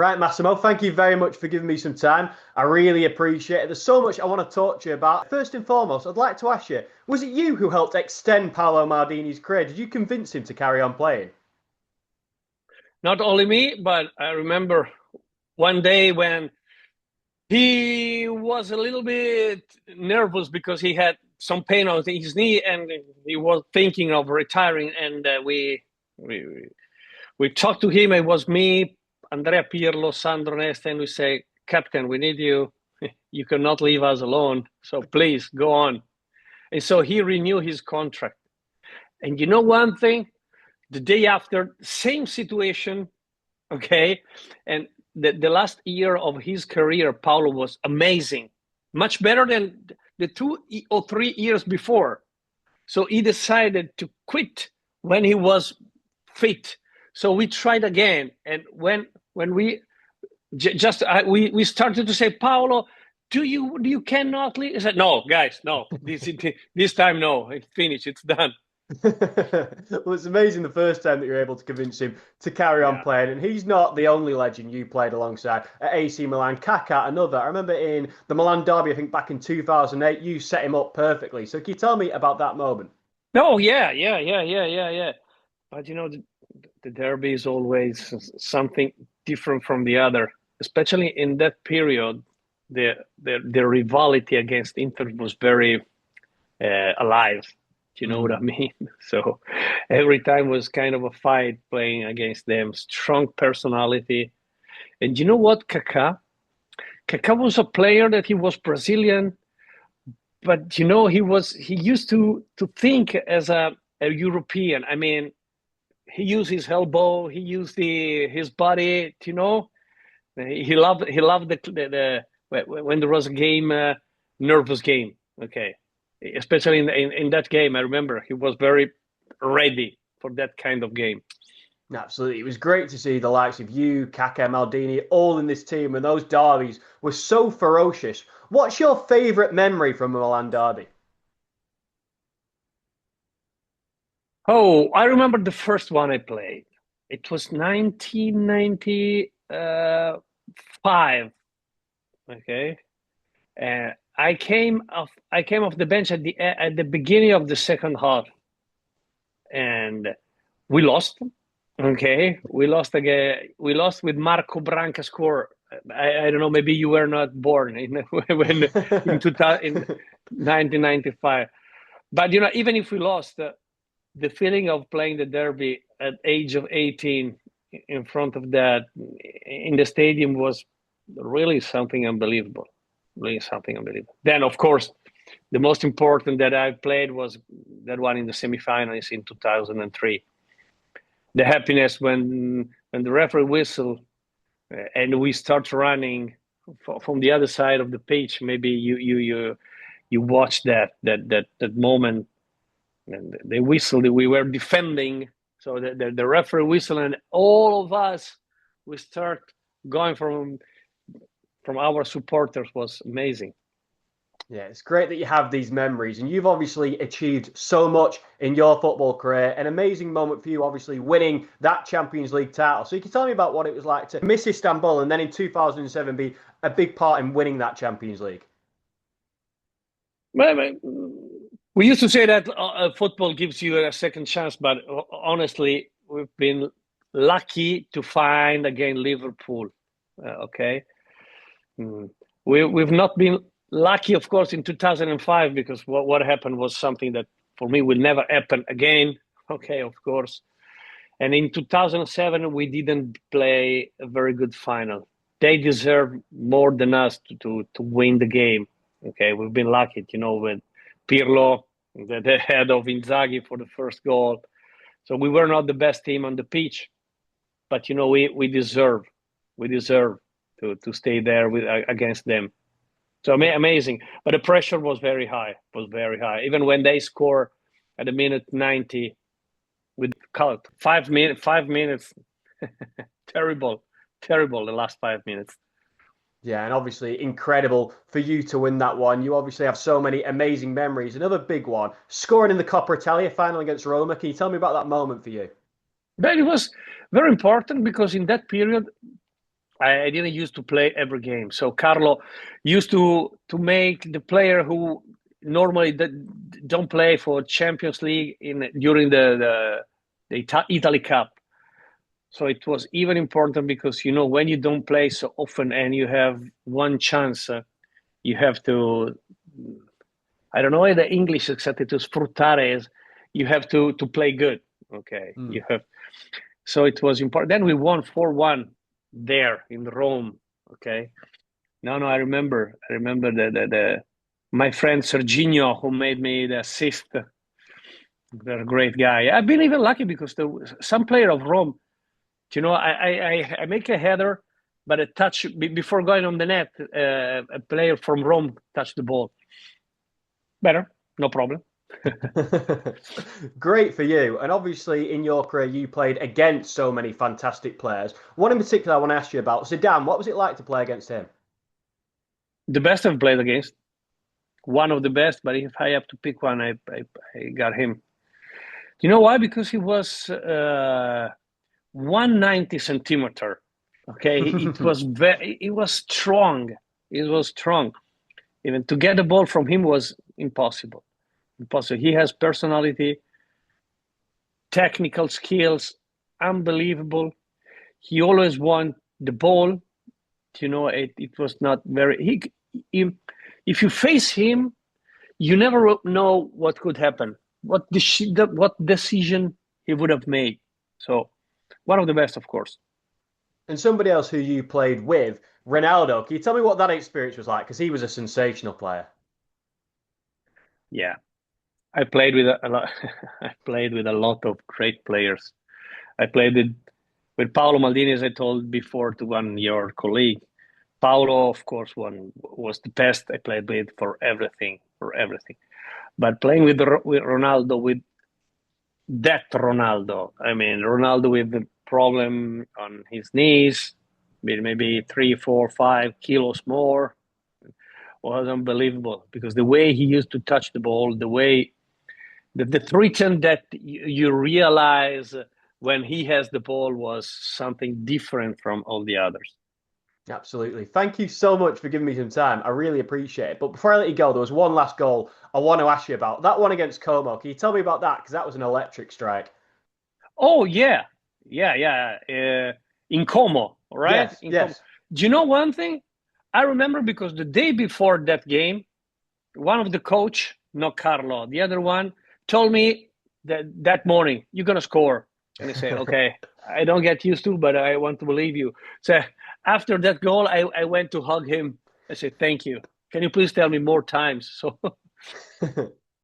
Right, Massimo, thank you very much for giving me some time. I really appreciate it. There's so much I want to talk to you about. First and foremost, I'd like to ask you, was it you who helped extend Paolo Maldini's career? Did you convince him to carry on playing? Not only me, but I remember one day when he was a little bit nervous because he had some pain on his knee and he was thinking of retiring. And we we talked to him. It was me, Andrea Pirlo, Sandro Nesta, and we say, Captain, we need you. You cannot leave us alone. So please go on. And so he renewed his contract. And you know one thing? The day after, same situation, okay? And the last year of his career, Paulo was amazing, much better than the 2 or 3 years before. So he decided to quit when he was fit. So we tried again, and when we we started to say, Paulo, do you cannot leave? He said, no, guys, no, this time no, it's finished, it's done. Well, it's amazing the first time that you're able to convince him to carry on Yeah. playing. And he's not the only legend you played alongside at AC Milan. Kaka, another. I remember in the Milan derby, I think back in 2008, you set him up perfectly. So can you tell me about that moment? No, yeah. But the derby is always something different from the other, especially in that period. The rivalry against Inter was very alive. Do you know what I Mm. mean? So every time was kind of a fight playing against them. Strong personality, and you know what, Kaká was a player that he was Brazilian, but he used to think as a European. I mean, he used his elbow, he used his body. He loved when there was a game, nervous game. Okay, especially in that game, I remember he was very ready for that kind of game. Absolutely. It was great to see the likes of you, Kaka, Maldini, all in this team, and those derbies were so ferocious. What's your favourite memory from a Milan derby? Oh, I remember the first one I played. It was 1995. Okay, I came off the bench at the beginning of the second half, and we lost. Okay, we lost again. We lost with Marco Branca score. I don't know. Maybe you were not born when in 2000, in 1995. But even if we lost, the feeling of playing the derby at age of 18 in front of that in the stadium was really something unbelievable. Really something unbelievable. Then, of course, the most important that I played was that one in the semifinals in 2003. The happiness when the referee whistle and we start running from the other side of the pitch. Maybe you watch that moment, and they whistled. We were defending, so the referee whistle, and all of us we start going from our supporters was amazing. Yeah, it's great that you have these memories, and you've obviously achieved so much in your football career. An amazing moment for you, obviously, winning that Champions League title. So, you can tell me about what it was like to miss Istanbul and then in 2007 be a big part in winning that Champions League. Well, we used to say that football gives you a second chance, but honestly, we've been lucky to find again Liverpool. Okay, we've not been lucky, of course, in 2005 because what happened was something that for me will never happen again. Okay, of course. And in 2007, we didn't play a very good final. They deserve more than us to win the game. Okay, we've been lucky, with Pirlo, the head of Inzaghi for the first goal. So we were not the best team on the pitch, but we deserve to stay there against them. So amazing, but the pressure was very high. Was very high. Even when they score at the minute 90 with 5 minutes, 5 minutes, terrible, terrible. The last 5 minutes. Yeah, and obviously incredible for you to win that one. You obviously have so many amazing memories. Another big one, scoring in the Coppa Italia final against Roma. Can you tell me about that moment for you? But it was very important because in that period I didn't used to play every game. So Carlo used to make the player who normally don't play for Champions League during the Italy Cup. So it was even important because when you don't play so often and you have one chance, you have to. I don't know the English exactly to sfruttare is you have to play good. Okay, you have. So it was important. Then we won 4-1 there in Rome. Okay. No, I remember. I remember the my friend Serginho who made me the assist. They're a great guy. I've been even lucky because some player of Rome, I make a header, but a touch before going on the net, a player from Rome touched the ball. Better, no problem. Great for you. And obviously, in your career, you played against so many fantastic players. One in particular I want to ask you about, Zidane. What was it like to play against him? The best I've played against. One of the best, but if I have to pick one, I got him. You know why? Because he was 190 centimeter. Okay, it was strong. It was strong. Even to get the ball from him was impossible. Impossible. He has personality, technical skills, unbelievable. He always won the ball. It was not very. If you face him, you never know what could happen, what decision he would have made. So, one of the best, of course. And somebody else who you played with, Ronaldo. Can you tell me what that experience was like? Because he was a sensational player. Yeah, I played with a lot. I played with a lot of great players. I played with Paolo Maldini, as I told before to your colleague. Paolo, of course, was the best I played with for everything. But playing with Ronaldo, with that Ronaldo, I mean, Ronaldo with the problem on his knees, maybe 3, 4, 5 kilos more, was unbelievable because the way he used to touch the ball, the way the return that you realize when he has the ball was something different from all the others. Absolutely. Thank you so much for giving me some time. I really appreciate it. But before I let you go, there was one last goal I want to ask you about. That one against Como. Can you tell me about that? Because that was an electric strike. Oh, yeah. In Como, right? Yes, In Como. yes. Do you know one thing? I remember because the day before that game, one of the coach, not Carlo, the other one, told me that morning, you're going to score. And I say, okay, I don't get used to, but I want to believe you. So after that goal, I went to hug him. I said, thank you. Can you please tell me more times? So